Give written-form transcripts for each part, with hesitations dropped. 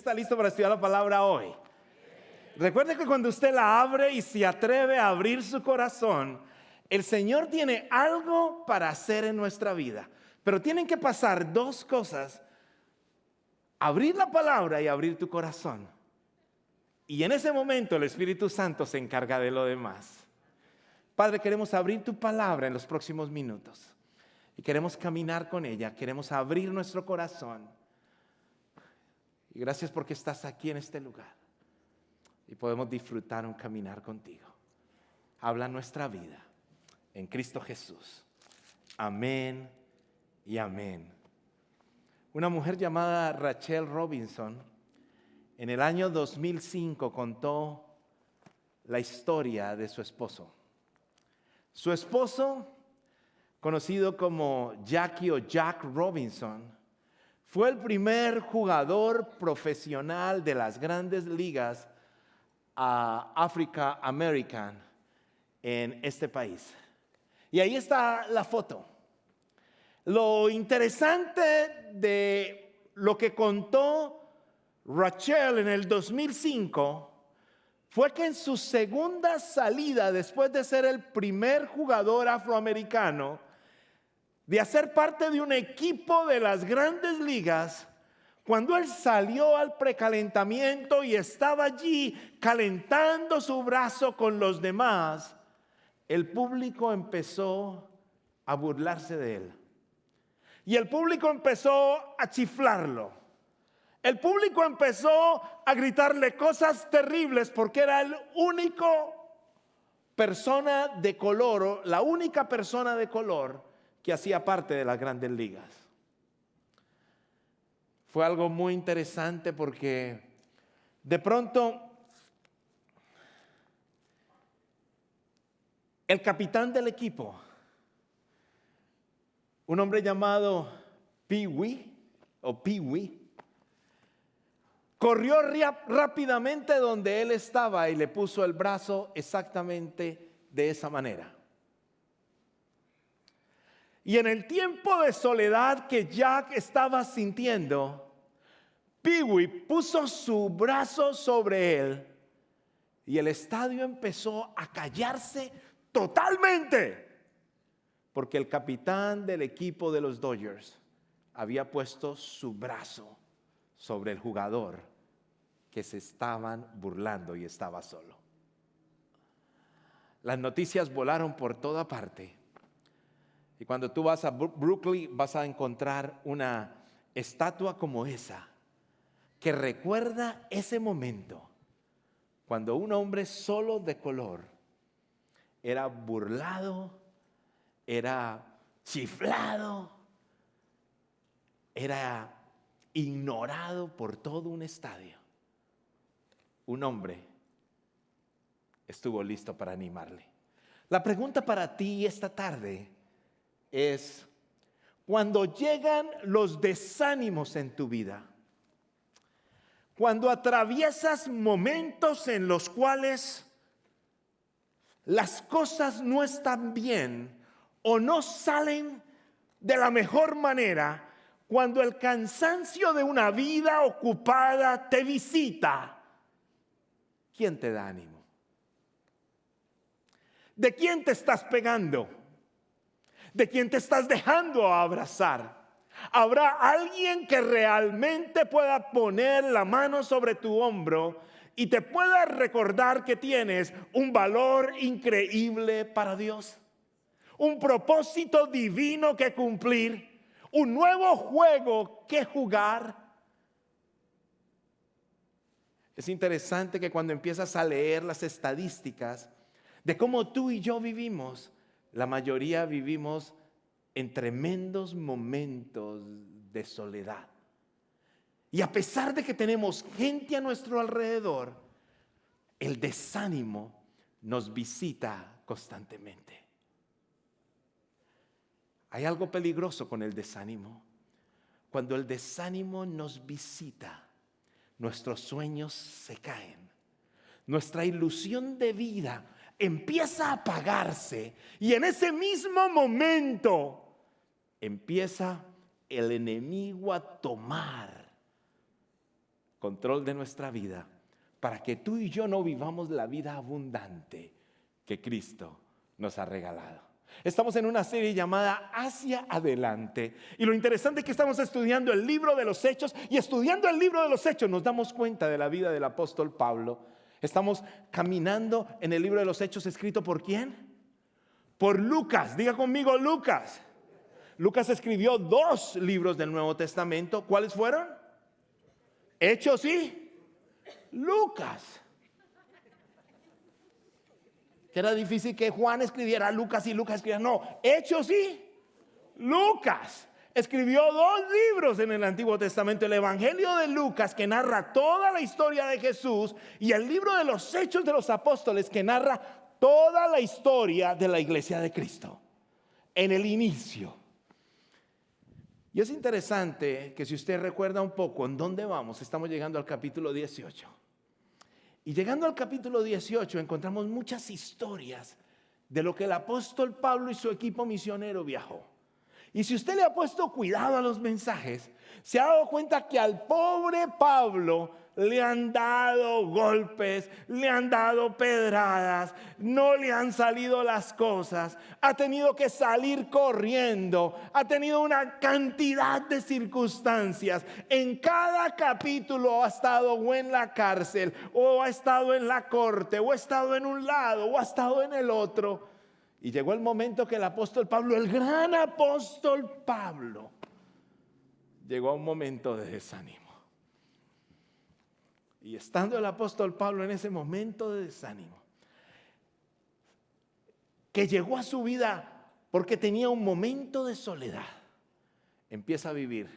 está listo para estudiar la palabra hoy? Recuerde que cuando usted la abre y se atreve a abrir su corazón, el Señor tiene algo para hacer en nuestra vida. Pero tienen que pasar dos cosas: abrir la palabra y abrir tu corazón. Y en ese momento el Espíritu Santo se encarga de lo demás. Padre, queremos abrir tu palabra en los próximos minutos. Y queremos caminar con ella, queremos abrir nuestro corazón. Y gracias porque estás aquí en este lugar. Y podemos disfrutar un caminar contigo. Habla nuestra vida en Cristo Jesús. Amén y amén. Una mujer llamada Rachel Robinson, en el año 2005 contó la historia de su esposo. Su esposo, conocido como Jackie o Jack Robinson, fue el primer jugador profesional de las grandes ligas African American en este país. Y ahí está la foto. Lo interesante de lo que contó Rachel en el 2005 fue que en su segunda salida, después de ser el primer jugador afroamericano, de hacer parte de un equipo de las grandes ligas, cuando él salió al precalentamiento y estaba allí calentando su brazo con los demás, el público empezó a burlarse de él. Y el público empezó a chiflarlo. El público empezó a gritarle cosas terribles porque era el único persona de color, la única persona de color que hacía parte de las grandes ligas. Fue algo muy interesante porque de pronto el capitán del equipo, un hombre llamado Pee-wee, corrió rápidamente donde él estaba y le puso el brazo exactamente de esa manera. Y en el tiempo de soledad que Jack estaba sintiendo, Pee-wee puso su brazo sobre él y el estadio empezó a callarse totalmente, porque el capitán del equipo de los Dodgers había puesto su brazo sobre el jugador que se estaban burlando y estaba solo. Las noticias volaron por toda parte. Y cuando tú vas a Brooklyn vas a encontrar una estatua como esa, que recuerda ese momento cuando un hombre solo de color era burlado, era chiflado, era ignorado por todo un estadio. Un hombre estuvo listo para animarle. La pregunta para ti esta tarde es: cuando llegan los desánimos en tu vida, cuando atraviesas momentos en los cuales las cosas no están bien o no salen de la mejor manera, cuando el cansancio de una vida ocupada te visita, ¿quién te da ánimo? ¿De quién te estás pegando? ¿De quién te estás dejando abrazar? ¿Habrá alguien que realmente pueda poner la mano sobre tu hombro y te pueda recordar que tienes un valor increíble para Dios? Un propósito divino que cumplir, un nuevo juego que jugar. Es interesante que cuando empiezas a leer las estadísticas de cómo tú y yo vivimos, la mayoría vivimos en tremendos momentos de soledad. Y a pesar de que tenemos gente a nuestro alrededor, el desánimo nos visita constantemente. Hay algo peligroso con el desánimo. Cuando el desánimo nos visita, nuestros sueños se caen. Nuestra ilusión de vida empieza a apagarse y en ese mismo momento empieza el enemigo a tomar control de nuestra vida para que tú y yo no vivamos la vida abundante que Cristo nos ha regalado. Estamos en una serie llamada Hacia Adelante, y lo interesante es que estamos estudiando el libro de los Hechos, y estudiando el libro de los Hechos nos damos cuenta de la vida del apóstol Pablo. Estamos caminando en el libro de los Hechos, escrito ¿por quién? Por Lucas. Diga conmigo, Lucas. Lucas escribió 2 libros del Nuevo Testamento. ¿Cuáles fueron? Hechos y Lucas. Que era difícil que Juan escribiera Lucas y Lucas escribiera. No, Hechos y Lucas. Escribió 2 libros en el Antiguo Testamento: el Evangelio de Lucas, que narra toda la historia de Jesús, y el libro de los Hechos de los Apóstoles, que narra toda la historia de la iglesia de Cristo en el inicio. Y es interesante que si usted recuerda un poco en dónde vamos, estamos llegando al capítulo 18. Y llegando al capítulo 18 encontramos muchas historias de lo que el apóstol Pablo y su equipo misionero viajó. Y si usted le ha puesto cuidado a los mensajes, se ha dado cuenta que al pobre Pablo le han dado golpes, le han dado pedradas, no le han salido las cosas, ha tenido que salir corriendo, ha tenido una cantidad de circunstancias. En cada capítulo ha estado o en la cárcel, o ha estado en la corte, o ha estado en un lado, o ha estado en el otro. Y llegó el momento que el apóstol Pablo, el gran apóstol Pablo, llegó a un momento de desánimo. Y estando el apóstol Pablo en ese momento de desánimo, que llegó a su vida porque tenía un momento de soledad, empieza a vivir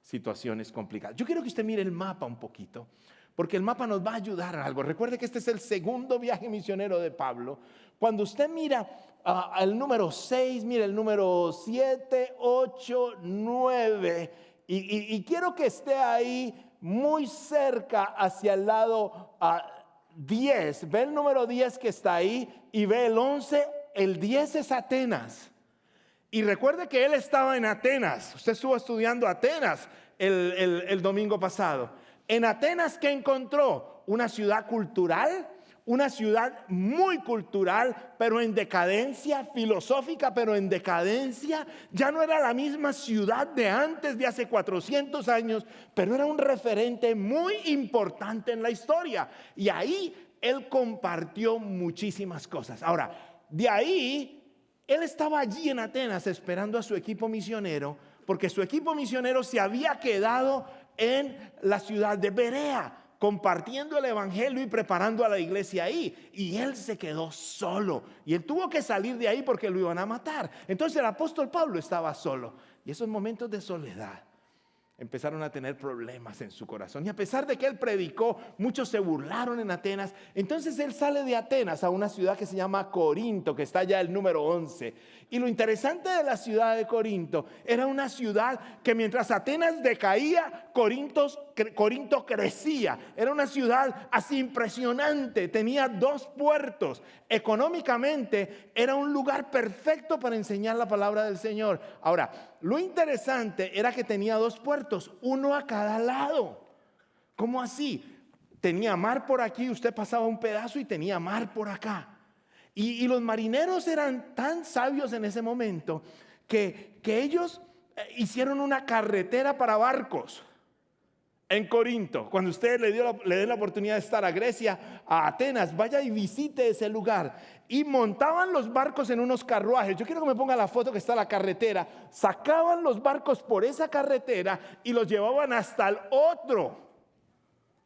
situaciones complicadas. Yo quiero que usted mire el mapa un poquito, porque el mapa nos va a ayudar a algo. Recuerde que este es el segundo viaje misionero de Pablo. Cuando usted mira el número 6, mira el número 7, 8, 9, y quiero que esté ahí muy cerca hacia el lado 10. Ve el número 10 que está ahí, y ve el 11. El 10 es Atenas. Y recuerde que él estaba en Atenas. Usted estuvo estudiando Atenas el domingo pasado. En Atenas, ¿qué encontró? Una ciudad cultural, una ciudad muy cultural, pero en decadencia, filosófica, pero en decadencia. Ya no era la misma ciudad de antes, de hace 400 años, pero era un referente muy importante en la historia. Y ahí él compartió muchísimas cosas. Ahora, de ahí, él estaba allí en Atenas esperando a su equipo misionero, porque su equipo misionero se había quedado en la ciudad de Berea, compartiendo el evangelio y preparando a la iglesia ahí. Y él se quedó solo, y él tuvo que salir de ahí porque lo iban a matar. Entonces el apóstol Pablo estaba solo, y esos momentos de soledad empezaron a tener problemas en su corazón. Y a pesar de que él predicó, muchos se burlaron en Atenas. Entonces él sale de Atenas a una ciudad que se llama Corinto, que está ya el número 11. Y lo interesante de la ciudad de Corinto, era una ciudad que mientras Atenas decaía, Corinto crecía. Era una ciudad así impresionante, tenía 2 puertos. Económicamente era un lugar perfecto para enseñar la palabra del Señor. Ahora, lo interesante era que tenía 2 puertos, uno a cada lado. ¿Cómo así? Tenía mar por aquí, usted pasaba un pedazo y tenía mar por acá. Y los marineros eran tan sabios en ese momento que ellos hicieron una carretera para barcos en Corinto. Cuando usted le dé la oportunidad de estar a Grecia, a Atenas, vaya y visite ese lugar. Y montaban los barcos en unos carruajes. Yo quiero que me ponga la foto que está la carretera. Sacaban los barcos por esa carretera y los llevaban hasta el otro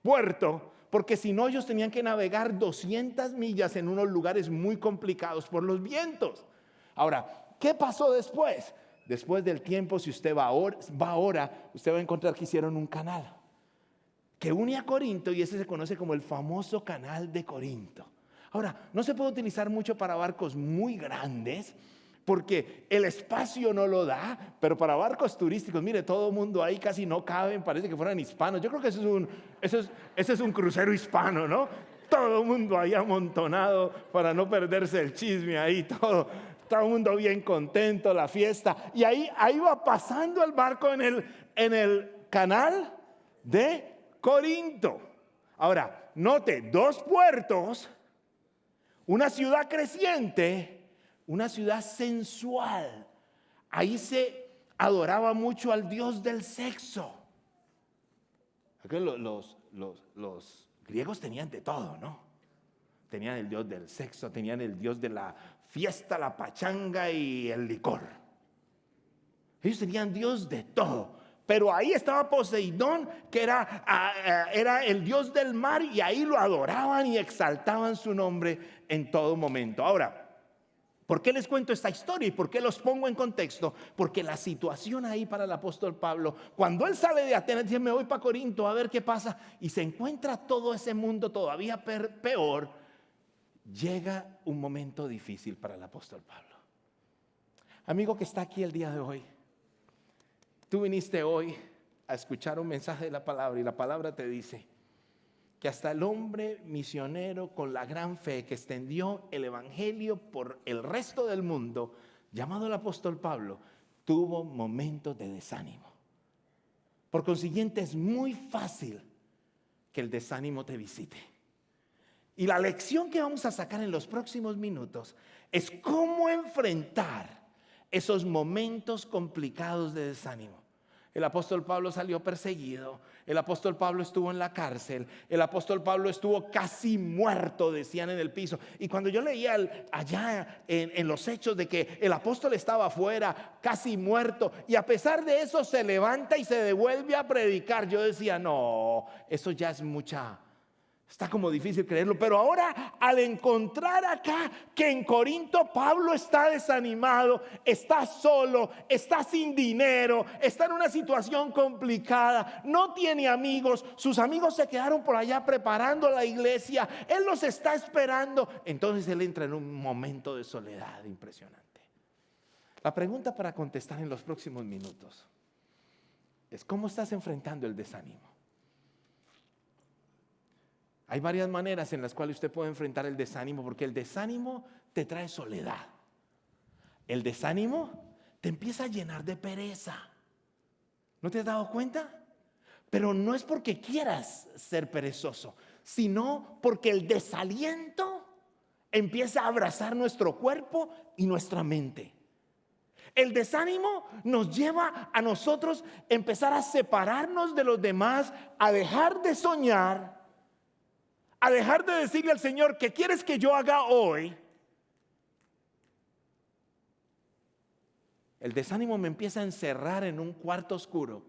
puerto, porque si no ellos tenían que navegar 200 millas en unos lugares muy complicados por los vientos. Ahora, ¿qué pasó después? Después del tiempo, si usted va ahora, usted va a encontrar que hicieron un canal que une a Corinto, y ese se conoce como el famoso canal de Corinto. Ahora, no se puede utilizar mucho para barcos muy grandes, porque el espacio no lo da, pero para barcos turísticos, mire, todo el mundo ahí casi no caben, parece que fueran hispanos. Yo creo que ese es un crucero hispano, ¿no? Todo el mundo ahí amontonado para no perderse el chisme ahí, todo el mundo bien contento, la fiesta. Y ahí va pasando el barco en el canal de Corinto. Ahora, note, 2 puertos, una ciudad creciente, una ciudad sensual. Ahí se adoraba mucho al dios del sexo. Los griegos tenían de todo, ¿no? Tenían el dios del sexo, tenían el dios de la fiesta, la pachanga y el licor. Ellos tenían dios de todo. Pero ahí estaba Poseidón, que era el dios del mar, y ahí lo adoraban y exaltaban su nombre en todo momento. Ahora, ¿por qué les cuento esta historia y por qué los pongo en contexto? Porque la situación ahí para el apóstol Pablo, cuando él sale de Atenas, dice: me voy para Corinto a ver qué pasa, y se encuentra todo ese mundo todavía peor. Llega un momento difícil para el apóstol Pablo. Amigo que está aquí el día de hoy, tú viniste hoy a escuchar un mensaje de la palabra, y la palabra te dice que hasta el hombre misionero con la gran fe que extendió el evangelio por el resto del mundo, llamado el apóstol Pablo, tuvo momentos de desánimo. Por consiguiente, es muy fácil que el desánimo te visite. Y la lección que vamos a sacar en los próximos minutos es cómo enfrentar esos momentos complicados de desánimo. El apóstol Pablo salió perseguido, el apóstol Pablo estuvo en la cárcel, el apóstol Pablo estuvo casi muerto, decían, en el piso. Y cuando yo leía allá en los hechos de que el apóstol estaba afuera, casi muerto, y a pesar de eso se levanta y se devuelve a predicar, yo decía: no, eso ya es mucha... Está como difícil creerlo. Pero ahora, al encontrar acá que en Corinto Pablo está desanimado, está solo, está sin dinero, está en una situación complicada, no tiene amigos, sus amigos se quedaron por allá preparando la iglesia, él los está esperando. Entonces él entra en un momento de soledad impresionante. La pregunta para contestar en los próximos minutos es: ¿cómo estás enfrentando el desánimo? Hay varias maneras en las cuales usted puede enfrentar el desánimo, porque el desánimo te trae soledad. El desánimo te empieza a llenar de pereza. ¿No te has dado cuenta? Pero no es porque quieras ser perezoso, sino porque el desaliento empieza a abrazar nuestro cuerpo y nuestra mente. El desánimo nos lleva a nosotros empezar a separarnos de los demás, a dejar de soñar, a dejar de decirle al Señor: ¿qué quieres que yo haga hoy? El desánimo me empieza a encerrar en un cuarto oscuro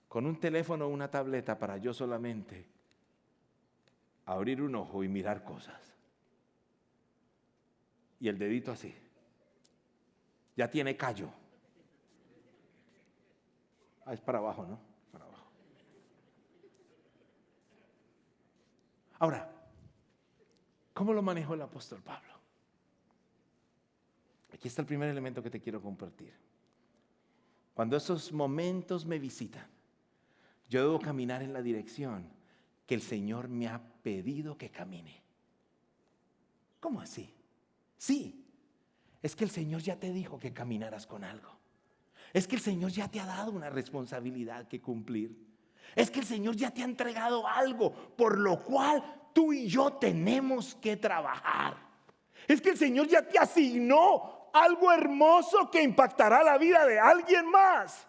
con un teléfono o una tableta para yo solamente abrir un ojo y mirar cosas. Y el dedito así, ya tiene callo. Es para abajo, ¿no? Ahora, ¿cómo lo manejó el apóstol Pablo? Aquí está el primer elemento que te quiero compartir. Cuando esos momentos me visitan, yo debo caminar en la dirección que el Señor me ha pedido que camine. ¿Cómo así? Sí, es que el Señor ya te dijo que caminaras con algo. Es que el Señor ya te ha dado una responsabilidad que cumplir. Es que el Señor ya te ha entregado algo por lo cual tú y yo tenemos que trabajar. Es que el Señor ya te asignó algo hermoso que impactará la vida de alguien más.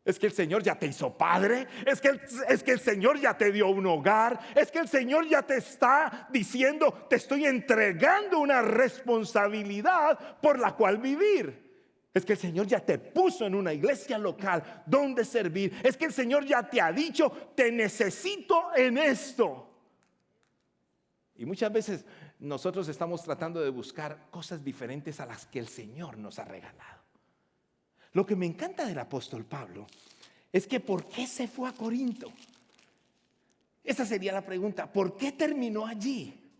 Es que el Señor ya te hizo padre. Es que el Señor ya te dio un hogar. Es que el Señor ya te está diciendo: te estoy entregando una responsabilidad por la cual vivir. Es que el Señor ya te puso en una iglesia local donde servir. Es que el Señor ya te ha dicho: te necesito en esto. Y muchas veces nosotros estamos tratando de buscar cosas diferentes a las que el Señor nos ha regalado. Lo que me encanta del apóstol Pablo es que ¿por qué se fue a Corinto? Esa sería la pregunta. ¿Por qué terminó allí?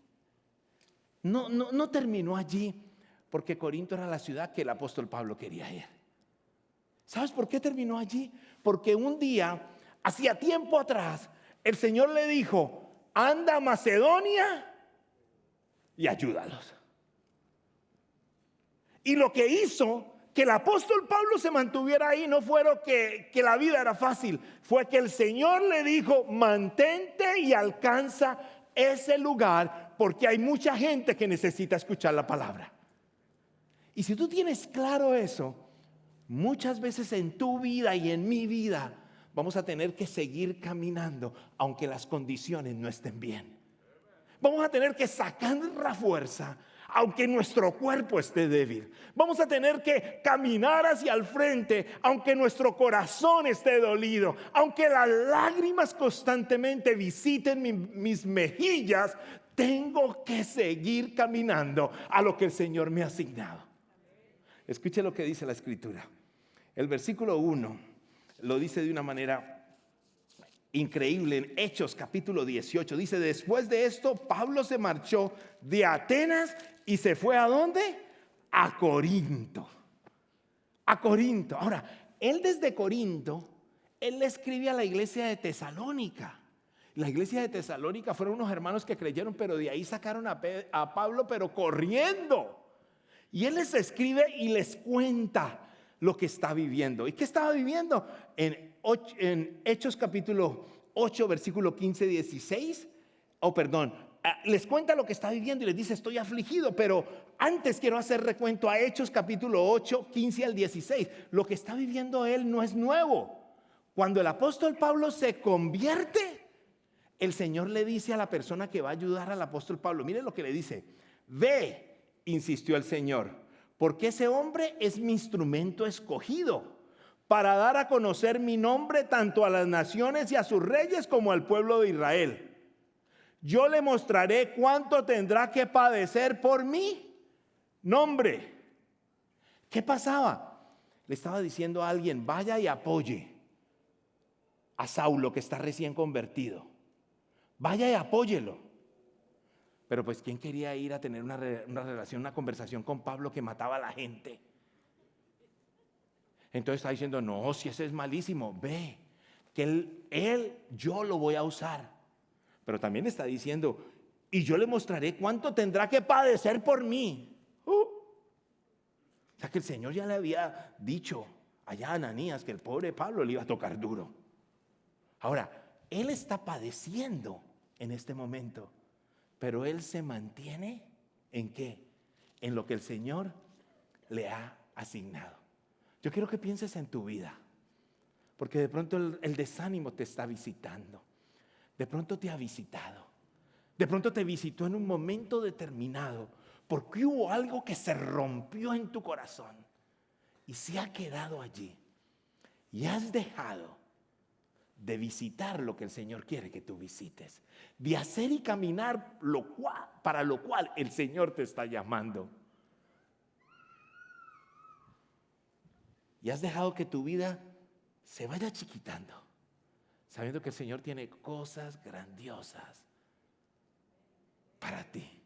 No terminó allí porque Corinto era la ciudad que el apóstol Pablo quería ir. ¿Sabes por qué terminó allí? Porque un día, hacía tiempo atrás, el Señor le dijo: anda a Macedonia y ayúdalos. Y lo que hizo que el apóstol Pablo se mantuviera ahí no fue que la vida era fácil, fue que el Señor le dijo: mantente y alcanza ese lugar, porque hay mucha gente que necesita escuchar la palabra. Y si tú tienes claro eso, muchas veces en tu vida y en mi vida vamos a tener que seguir caminando aunque las condiciones no estén bien. Vamos a tener que sacar la fuerza aunque nuestro cuerpo esté débil. Vamos a tener que caminar hacia el frente aunque nuestro corazón esté dolido, aunque las lágrimas constantemente visiten mis mejillas. Tengo que seguir caminando a lo que el Señor me ha asignado. Escuche lo que dice la Escritura. El versículo 1 lo dice de una manera increíble en Hechos capítulo 18. Dice: después de esto, Pablo se marchó de Atenas y se fue ¿a dónde? A Corinto. A Corinto. Ahora, él desde Corinto, él le escribe a la iglesia de Tesalónica. La iglesia de Tesalónica fueron unos hermanos que creyeron, pero de ahí sacaron a Pablo, pero corriendo. Y él les escribe y les cuenta lo que está viviendo. ¿Y qué estaba viviendo? En Hechos capítulo 8, versículo 15-16. Les cuenta lo que está viviendo y les dice: estoy afligido. Pero antes quiero hacer recuento a Hechos capítulo 8, 15 al 16. Lo que está viviendo él no es nuevo. Cuando el apóstol Pablo se convierte, el Señor le dice a la persona que va a ayudar al apóstol Pablo, mire lo que le dice: ve, insistió el Señor, porque ese hombre es mi instrumento escogido para dar a conocer mi nombre tanto a las naciones y a sus reyes como al pueblo de Israel. Yo le mostraré cuánto tendrá que padecer por mi nombre. ¿Qué pasaba? Le estaba diciendo a alguien: vaya y apoye a Saulo, que está recién convertido. Vaya y apóyelo. Pero pues ¿quién quería ir a tener una relación, una conversación con Pablo que mataba a la gente? Entonces está diciendo: no, si ese es malísimo, ve, que yo lo voy a usar. Pero también está diciendo: y yo le mostraré cuánto tendrá que padecer por mí. O sea que el Señor ya le había dicho allá a Ananías que el pobre Pablo le iba a tocar duro. Ahora, él está padeciendo en este momento, pero él se mantiene ¿en qué? En lo que el Señor le ha asignado. Yo quiero que pienses en tu vida, porque de pronto el desánimo te está visitando. De pronto te ha visitado. De pronto te visitó en un momento determinado, porque hubo algo que se rompió en tu corazón y se ha quedado allí. Y has dejado de visitar lo que el Señor quiere que tú visites, de hacer y caminar para lo cual el Señor te está llamando. Y has dejado que tu vida se vaya chiquitando, sabiendo que el Señor tiene cosas grandiosas para ti.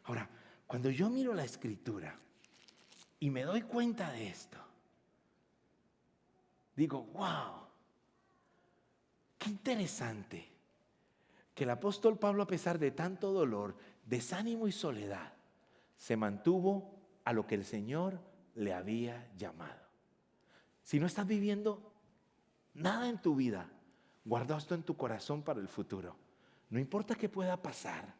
Ahora, cuando yo miro la Escritura y me doy cuenta de esto, digo: wow, qué interesante que el apóstol Pablo, a pesar de tanto dolor, desánimo y soledad, se mantuvo a lo que el Señor le había llamado. Si no estás viviendo nada en tu vida, guarda esto en tu corazón para el futuro. No importa qué pueda pasar,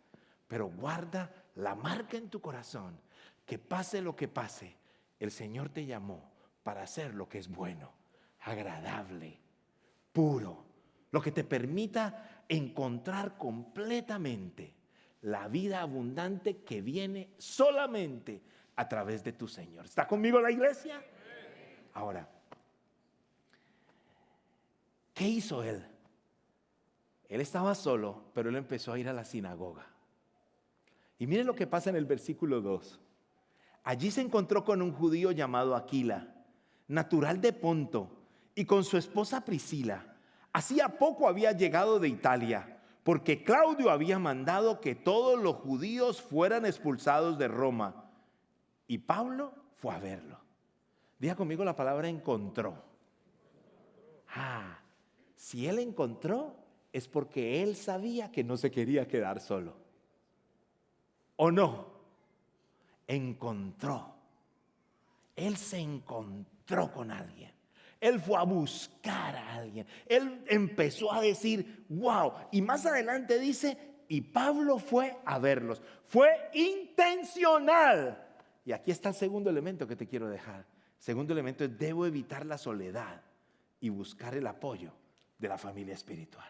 pero guarda la marca en tu corazón, que pase lo que pase, el Señor te llamó para hacer lo que es bueno, agradable, puro, lo que te permita encontrar completamente la vida abundante que viene solamente a través de tu Señor. ¿Está conmigo la iglesia? Ahora, ¿qué hizo él? Él estaba solo, pero él empezó a ir a la sinagoga. Y miren lo que pasa en el versículo 2. Allí se encontró con un judío llamado Aquila, natural de Ponto, y con su esposa Priscila. Hacía poco había llegado de Italia, porque Claudio había mandado que todos los judíos fueran expulsados de Roma. Y Pablo fue a verlo. Diga conmigo la palabra encontró. Si él encontró, es porque él sabía que no se quería quedar solo. ¿O no? Encontró. Él se encontró con alguien. Él fue a buscar a alguien. Él empezó a decir, wow. Y más adelante dice, y Pablo fue a verlos. Fue intencional. Y aquí está el segundo elemento que te quiero dejar. El segundo elemento es, debo evitar la soledad y buscar el apoyo de la familia espiritual.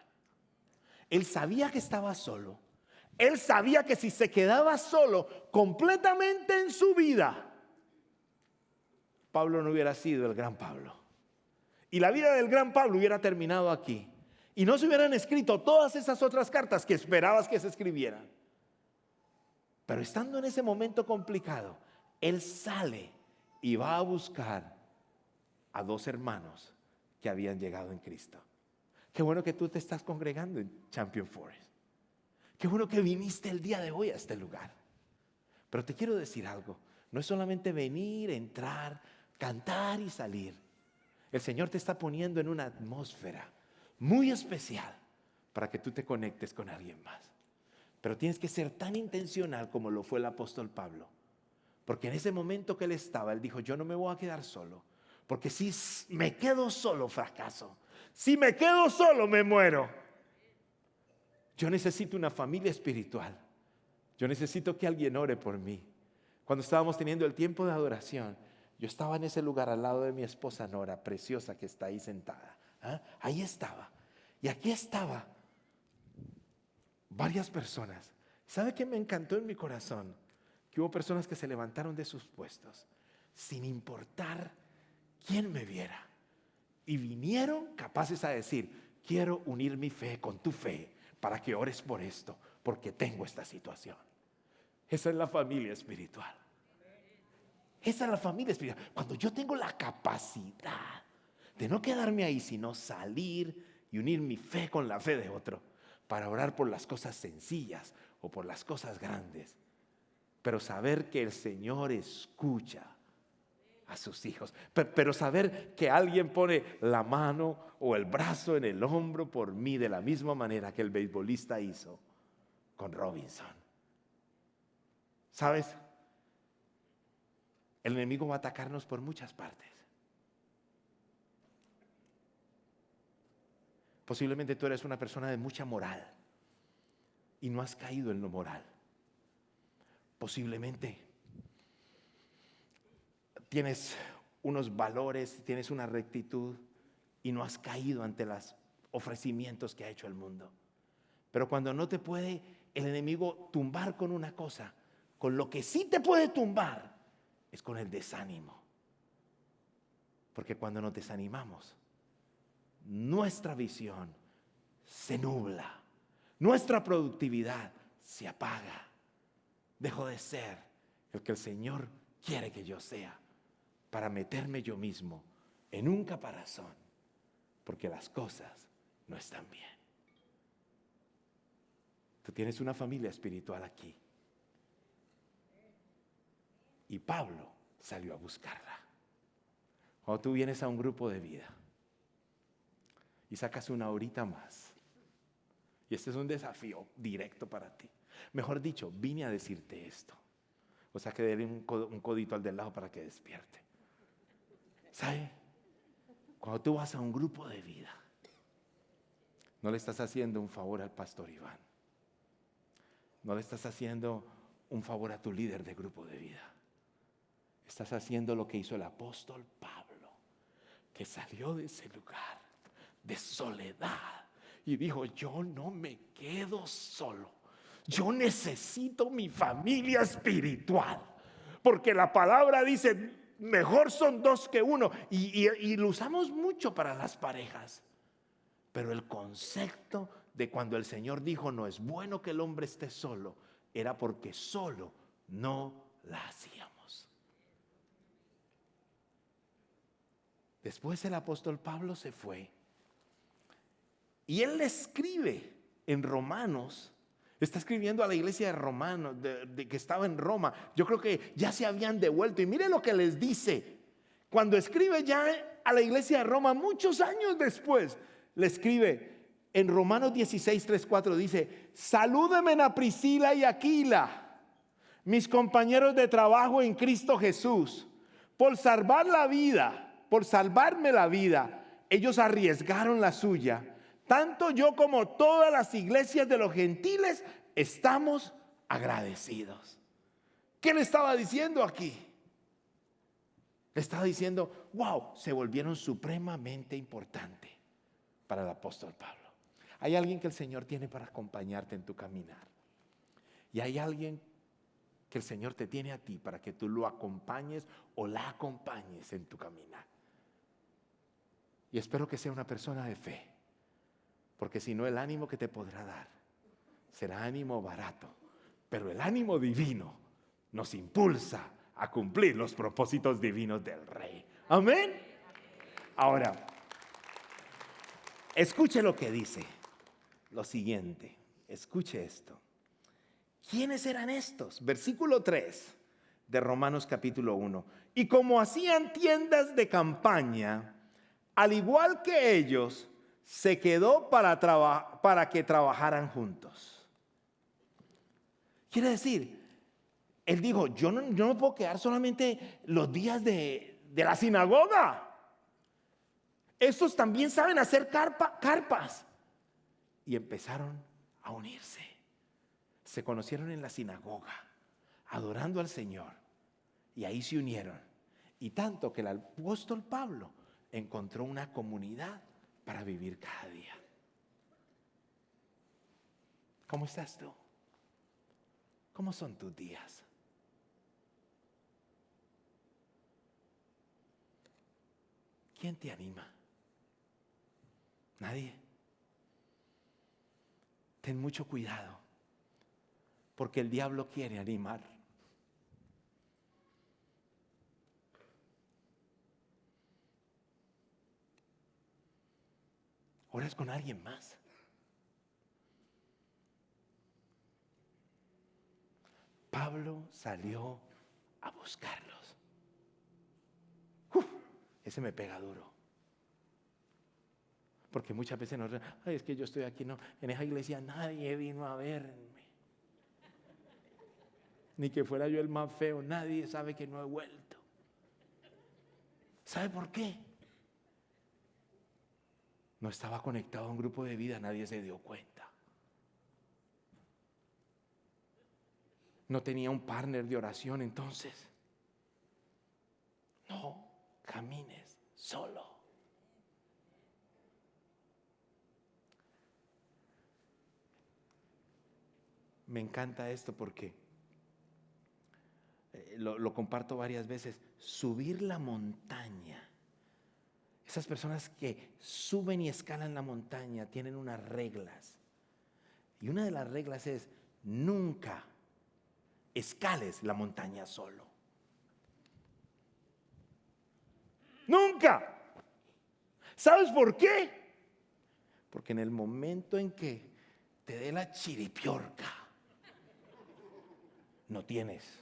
Él sabía que estaba solo. Él sabía que si se quedaba solo completamente en su vida, Pablo no hubiera sido el gran Pablo. Y la vida del gran Pablo hubiera terminado aquí. Y no se hubieran escrito todas esas otras cartas que esperabas que se escribieran. Pero estando en ese momento complicado, él sale y va a buscar a 2 hermanos que habían llegado en Cristo. Qué bueno que tú te estás congregando en Champion Forest. Qué bueno que viniste el día de hoy a este lugar. Pero te quiero decir algo. No es solamente venir, entrar, cantar y salir. El Señor te está poniendo en una atmósfera muy especial para que tú te conectes con alguien más. Pero tienes que ser tan intencional como lo fue el apóstol Pablo. Porque en ese momento que él estaba, él dijo, yo no me voy a quedar solo. Porque si me quedo solo, fracaso. Si me quedo solo, me muero. Yo necesito una familia espiritual. Yo necesito que alguien ore por mí. Cuando estábamos teniendo el tiempo de adoración, yo estaba en ese lugar al lado de mi esposa Nora, preciosa, que está ahí sentada. Ahí estaba. Y aquí estaba varias personas. ¿Sabe qué me encantó en mi corazón? Que hubo personas que se levantaron de sus puestos sin importar quién me viera. Y vinieron capaces a decir, quiero unir mi fe con tu fe para que ores por esto, porque tengo esta situación. Esa es la familia espiritual. Esa es la familia espiritual. Cuando yo tengo la capacidad de no quedarme ahí, sino salir y unir mi fe con la fe de otro para orar por las cosas sencillas o por las cosas grandes. Pero saber que el Señor escucha a sus hijos. Pero saber que alguien pone la mano o el brazo en el hombro por mí de la misma manera que el beisbolista hizo con Robinson. ¿Sabes? El enemigo va a atacarnos por muchas partes. Posiblemente tú eres una persona de mucha moral y no has caído en lo moral. Posiblemente tienes unos valores, tienes una rectitud y no has caído ante los ofrecimientos que ha hecho el mundo. Pero cuando no te puede el enemigo tumbar con una cosa, con lo que sí te puede tumbar es con el desánimo. Porque cuando nos desanimamos, nuestra visión se nubla, nuestra productividad se apaga. Dejo de ser el que el Señor quiere que yo sea para meterme yo mismo en un caparazón, porque las cosas no están bien. Tú tienes una familia espiritual aquí. Y Pablo salió a buscarla. Cuando tú vienes a un grupo de vida y sacas una horita más, y este es un desafío directo para ti. Mejor dicho, vine a decirte esto. O sea que dele un codito al del lado para que despierte. ¿Sabe? Cuando tú vas a un grupo de vida, no le estás haciendo un favor al pastor Iván. No le estás haciendo un favor a tu líder de grupo de vida. Estás haciendo lo que hizo el apóstol Pablo, que salió de ese lugar de soledad y dijo, yo no me quedo solo. Yo necesito mi familia espiritual, porque la palabra dice, mejor son 2 que 1, y lo usamos mucho para las parejas. Pero el concepto de cuando el Señor dijo, no es bueno que el hombre esté solo, era porque solo no la hacíamos. Después el apóstol Pablo se fue y él le escribe en Romanos. Está escribiendo a la iglesia de Romanos, de que estaba en Roma. Yo creo que ya se habían devuelto. Y mire lo que les dice. Cuando escribe ya a la iglesia de Roma, muchos años después, le escribe en Romanos 16, 3, 4, dice, salúdenme a Priscila y Aquila, mis compañeros de trabajo en Cristo Jesús. por salvarme la vida, ellos arriesgaron la suya. Tanto yo como todas las iglesias de los gentiles estamos agradecidos. ¿Qué le estaba diciendo aquí? Le estaba diciendo, wow, se volvieron supremamente importantes para el apóstol Pablo. Hay alguien que el Señor tiene para acompañarte en tu caminar. Y hay alguien que el Señor te tiene a ti para que tú lo acompañes o la acompañes en tu caminar. Y espero que sea una persona de fe, porque si no, el ánimo que te podrá dar será ánimo barato, pero el ánimo divino nos impulsa a cumplir los propósitos divinos del Rey. Amén. Ahora, escuche lo que dice. Lo siguiente, escuche esto. ¿Quiénes eran estos? Versículo 3 de Romanos capítulo 1. Y como hacían tiendas de campaña, al igual que ellos, se quedó para que trabajaran juntos. Quiere decir, él dijo, yo no me puedo quedar solamente los días de la sinagoga. Estos también saben hacer carpas. Y empezaron a unirse. Se conocieron en la sinagoga, adorando al Señor. Y ahí se unieron. Y tanto que el apóstol Pablo encontró una comunidad para vivir cada día. ¿Cómo estás tú? ¿Cómo son tus días? ¿Quién te anima? Nadie. Ten mucho cuidado, porque el diablo quiere animar. Oras con alguien más. Pablo salió a buscarlos. Ese me pega duro. Porque muchas veces nos es que yo estoy aquí, no, en esa iglesia nadie vino a verme. Ni que fuera yo el más feo, nadie sabe que no he vuelto. ¿Sabe por qué? No estaba conectado a un grupo de vida, nadie se dio cuenta. No tenía un partner de oración entonces. No camines solo. Me encanta esto porque lo comparto varias veces. Subir la montaña. Esas personas que suben y escalan la montaña tienen unas reglas. Y una de las reglas es: nunca escales la montaña solo. Nunca. ¿Sabes por qué? Porque en el momento en que te dé la chiripiorca, no tienes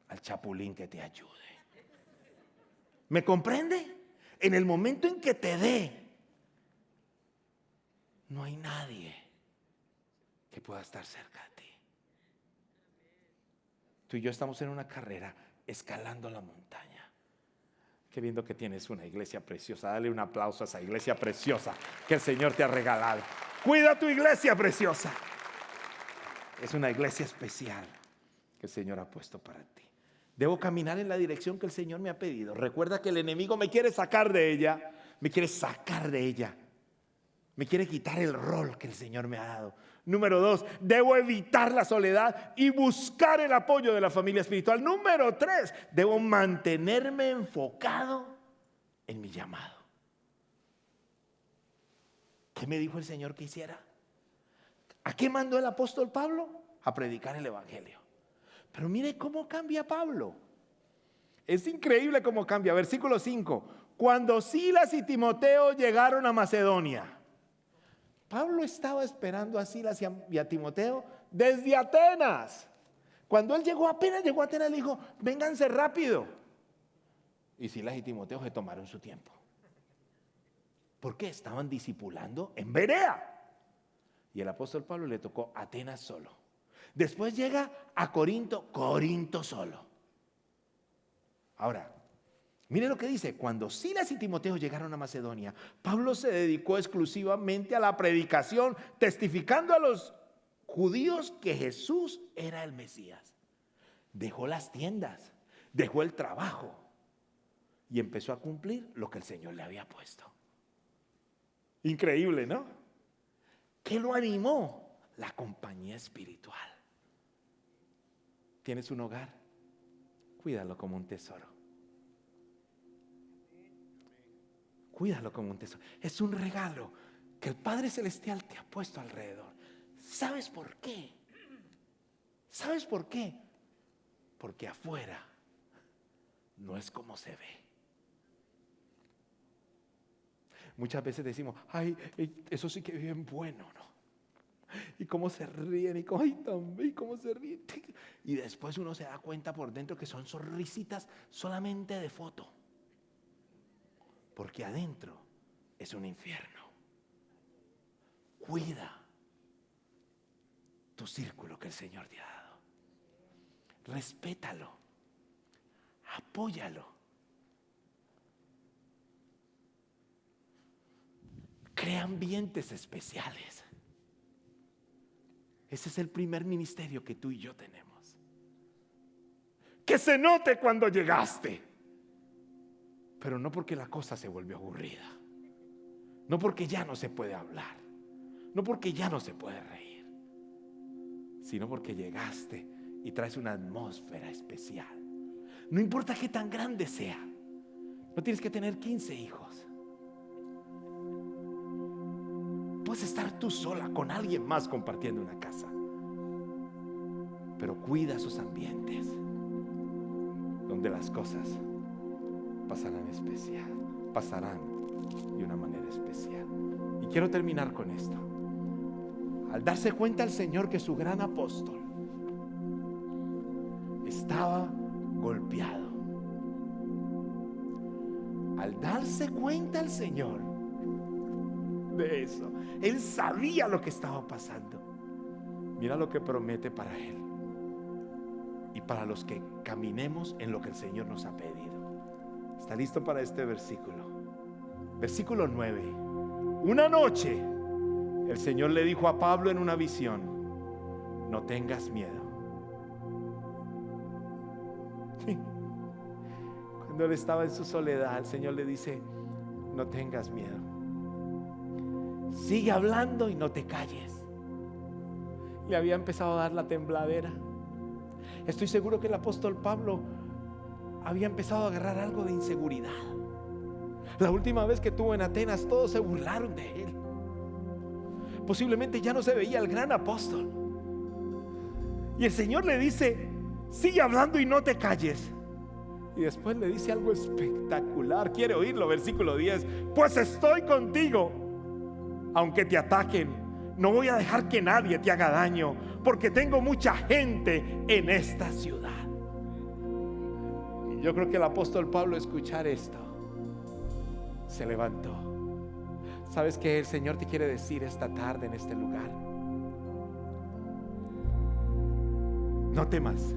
al chapulín que te ayude. ¿Me comprende? En el momento en que te dé, no hay nadie que pueda estar cerca de ti. Tú y yo estamos en una carrera escalando la montaña. Qué lindo que tienes una iglesia preciosa. Dale un aplauso a esa iglesia preciosa que el Señor te ha regalado. Cuida tu iglesia preciosa. Es una iglesia especial que el Señor ha puesto para ti. Debo caminar en la dirección que el Señor me ha pedido. Recuerda que el enemigo me quiere sacar de ella. Me quiere sacar de ella. Me quiere quitar el rol que el Señor me ha dado. Número 2, debo evitar la soledad y buscar el apoyo de la familia espiritual. Número 3, debo mantenerme enfocado en mi llamado. ¿Qué me dijo el Señor que hiciera? ¿A qué mandó el apóstol Pablo? A predicar el evangelio. Pero mire cómo cambia Pablo. Es increíble cómo cambia. Versículo 5. Cuando Silas y Timoteo llegaron a Macedonia. Pablo estaba esperando a Silas y a Timoteo desde Atenas. Cuando él apenas llegó a Atenas, le dijo: vénganse rápido. Y Silas y Timoteo se tomaron su tiempo. ¿Por qué? Estaban discipulando en Berea. Y el apóstol Pablo le tocó Atenas solo. Después llega a Corinto solo. Ahora, mire lo que dice: cuando Silas y Timoteo llegaron a Macedonia, Pablo se dedicó exclusivamente a la predicación, testificando a los judíos que Jesús era el Mesías. Dejó las tiendas, dejó el trabajo y empezó a cumplir lo que el Señor le había puesto. Increíble, ¿no? ¿Qué lo animó? La compañía espiritual. ¿Tienes un hogar? Cuídalo como un tesoro. Cuídalo como un tesoro. Es un regalo que el Padre Celestial te ha puesto alrededor. ¿Sabes por qué? ¿Sabes por qué? Porque afuera no es como se ve. Muchas veces decimos: ay, eso sí que es bien bueno, ¿no? Y cómo se ríen, y cómo se ríen. Y después uno se da cuenta por dentro que son sonrisitas solamente de foto. Porque adentro es un infierno. Cuida tu círculo que el Señor te ha dado. Respétalo. Apóyalo. Crea ambientes especiales. Ese es el primer ministerio que tú y yo tenemos. Que se note cuando llegaste. Pero no porque la cosa se volvió aburrida. No porque ya no se puede hablar. No porque ya no se puede reír. Sino porque llegaste y traes una atmósfera especial. No importa qué tan grande sea. No tienes que tener 15 hijos. Puedes estar tú sola con alguien más compartiendo una casa. Pero cuida sus ambientes donde las cosas pasarán de una manera especial. Y quiero terminar con esto. Al darse cuenta el Señor que su gran apóstol estaba golpeado, al darse cuenta el Señor de eso, Él sabía lo que estaba pasando. Mira lo que promete para Él y para los que caminemos en lo que el Señor nos ha pedido. ¿Está listo para este versículo? Versículo 9. Una noche el Señor le dijo a Pablo en una visión: no tengas miedo. Cuando él estaba en su soledad, el Señor le dice: no tengas miedo. Sigue hablando y no te calles. Le había empezado a dar la tembladera. Estoy seguro que el apóstol Pablo había empezado a agarrar algo de inseguridad. La última vez que estuvo en Atenas, todos se burlaron de él. Posiblemente ya no se veía el gran apóstol. Y el Señor le dice: sigue hablando y no te calles. Y después le dice algo espectacular. ¿Quiere oírlo? Versículo 10. Pues estoy contigo, aunque te ataquen. No voy a dejar que nadie te haga daño, porque tengo mucha gente en esta ciudad. Y yo creo que el apóstol Pablo, escuchar esto, se levantó. ¿Sabes qué el Señor te quiere decir esta tarde en este lugar? No temas,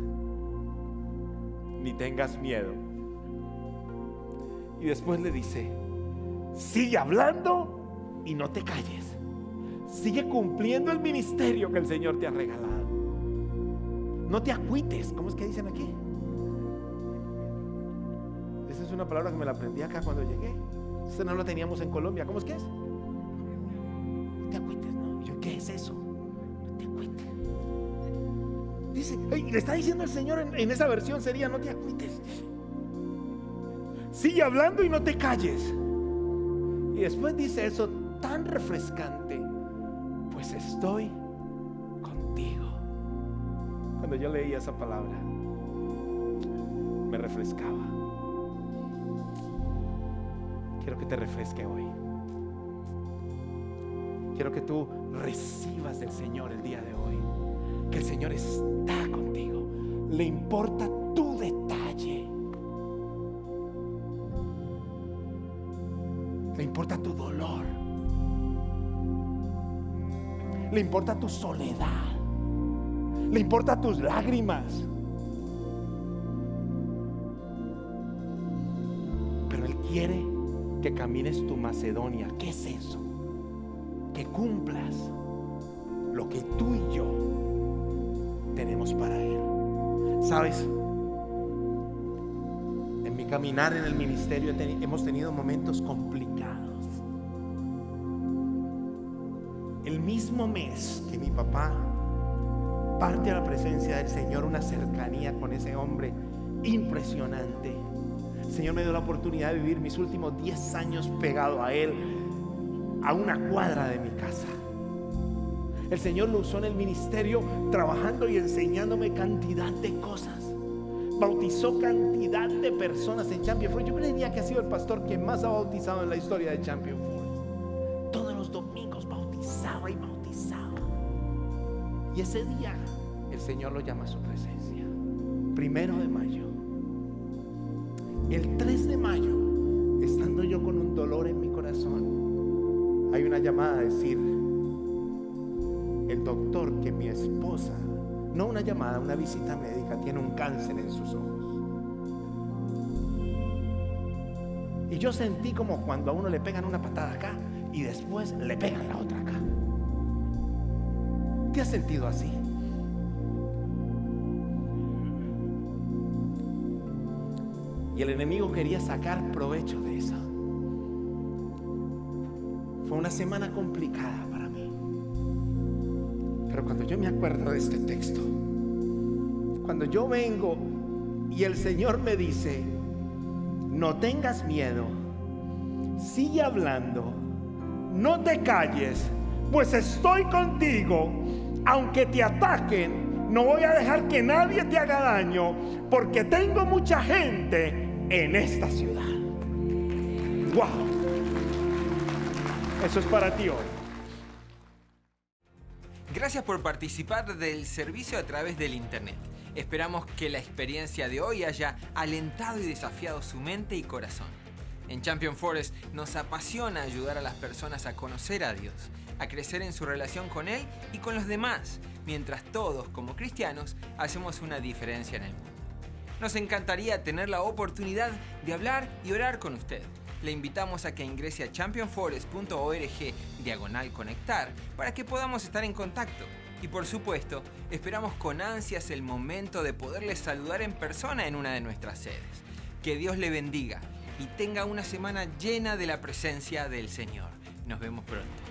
ni tengas miedo. Y después le dice: sigue hablando y no te calles. Sigue cumpliendo el ministerio que el Señor te ha regalado. No te agüites. ¿Cómo es que dicen aquí? Esa es una palabra que me la aprendí acá cuando llegué. Esa no la teníamos en Colombia. ¿Cómo es que es? No te agüites, ¿no? Yo, ¿qué es eso? No te agüites. Dice, le está diciendo el Señor en esa versión sería: no te agüites. Sigue hablando y no te calles. Y después dice eso tan refrescante: pues estoy contigo. Cuando yo leía esa palabra, me refrescaba. Quiero que te refresque hoy. Quiero que tú recibas del Señor el día de hoy que el Señor está contigo. Le importa tu detalle. Le importa tu dolor. Le importa tu soledad. Le importa tus lágrimas. quiere que camines tu Macedonia. ¿Qué es eso? Que cumplas lo que tú y yo tenemos para Él. ¿Sabes? En mi caminar en el ministerio hemos tenido momentos complicados. El mismo mes que mi papá parte a la presencia del Señor, una cercanía con ese hombre impresionante. El Señor me dio la oportunidad de vivir mis últimos 10 años pegado a Él, a una cuadra de mi casa. El Señor lo usó en el ministerio, trabajando y enseñándome cantidad de cosas. Bautizó cantidad de personas en Champion Forest. Yo creería que ha sido el pastor que más ha bautizado en la historia de Champion Forest. Todos los domingos bautizaba y bautizaba. Y ese día el Señor lo llama a su presencia. 1 de mayo. El 3 de mayo, estando yo con un dolor en mi corazón, hay una llamada a decir: el doctor que mi esposa, no una llamada, una visita médica, tiene un cáncer en sus ojos. Y yo sentí como cuando a uno le pegan una patada acá y después le pegan la otra acá. ¿Te has sentido así? Y el enemigo quería sacar provecho de eso. Fue una semana complicada para mí. Pero cuando yo me acuerdo de este texto, cuando yo vengo y el Señor me dice: no tengas miedo, sigue hablando, no te calles, pues estoy contigo. Aunque te ataquen, no voy a dejar que nadie te haga daño, porque tengo mucha gente en esta ciudad. ¡Wow! Eso es para ti hoy. Gracias por participar del servicio a través del internet. Esperamos que la experiencia de hoy haya alentado y desafiado su mente y corazón. En Champion Forest nos apasiona ayudar a las personas a conocer a Dios, a crecer en su relación con Él y con los demás, mientras todos, como cristianos, hacemos una diferencia en el mundo. Nos encantaría tener la oportunidad de hablar y orar con usted. Le invitamos a que ingrese a championforest.org/conectar para que podamos estar en contacto. Y por supuesto, esperamos con ansias el momento de poderle saludar en persona en una de nuestras sedes. Que Dios le bendiga y tenga una semana llena de la presencia del Señor. Nos vemos pronto.